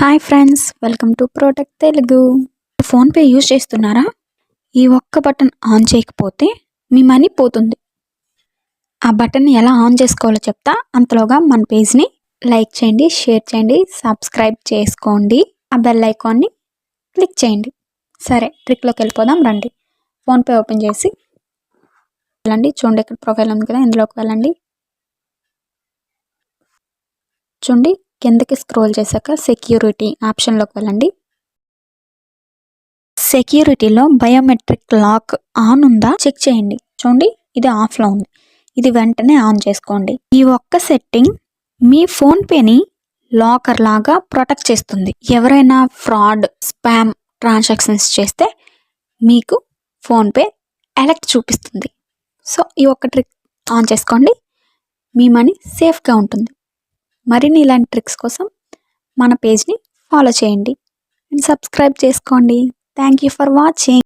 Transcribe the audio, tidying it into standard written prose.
Hi friends, welcome to protect Telugu. PhonePe use చేస్తున్నారా? ఈ ఒక్క బటన్ ఆన్ చేయకపోతే మీ మనీ పోతుంది. ఆ బటన్ ఎలా ఆన్ చేసుకోవాలో చెప్తా. అంతలోగా మన పేజ్ని లైక్ చేయండి, షేర్ చేయండి, సబ్స్క్రైబ్ చేసుకోండి, ఆ బెల్ ఐకాన్ని క్లిక్ చేయండి. సరే, ట్రిక్లోకి వెళ్ళిపోదాం రండి. ఫోన్పే ఓపెన్ చేసి వెళ్ళండి. చూడండి, ఇక్కడ ప్రొఫైల్ ఉంది కదా, ఇందులోకి వెళ్ళండి. చూడండి, కిందకి స్క్రోల్ చేశాక సెక్యూరిటీ ఆప్షన్లోకి వెళ్ళండి. సెక్యూరిటీలో బయోమెట్రిక్ లాక్ ఆన్ ఉందా చెక్ చేయండి. చూడండి, ఇది ఆఫ్లో ఉంది. ఇది వెంటనే ఆన్ చేసుకోండి. ఈ ఒక్క సెట్టింగ్ మీ ఫోన్పేని లాకర్ లాగా ప్రొటెక్ట్ చేస్తుంది. ఎవరైనా ఫ్రాడ్, స్పామ్ ట్రాన్సాక్షన్స్ చేస్తే మీకు ఫోన్పే అలర్ట్ చూపిస్తుంది. సో ఈ ఒక్క ట్రిక్ ఆన్ చేసుకోండి, మీ మనీ సేఫ్గా ఉంటుంది. మరిన్ని ఇలాంటి ట్రిక్స్ కోసం మన పేజ్ని ఫాలో చేయండి అండ్ సబ్స్క్రైబ్ చేసుకోండి. Thank you for watching.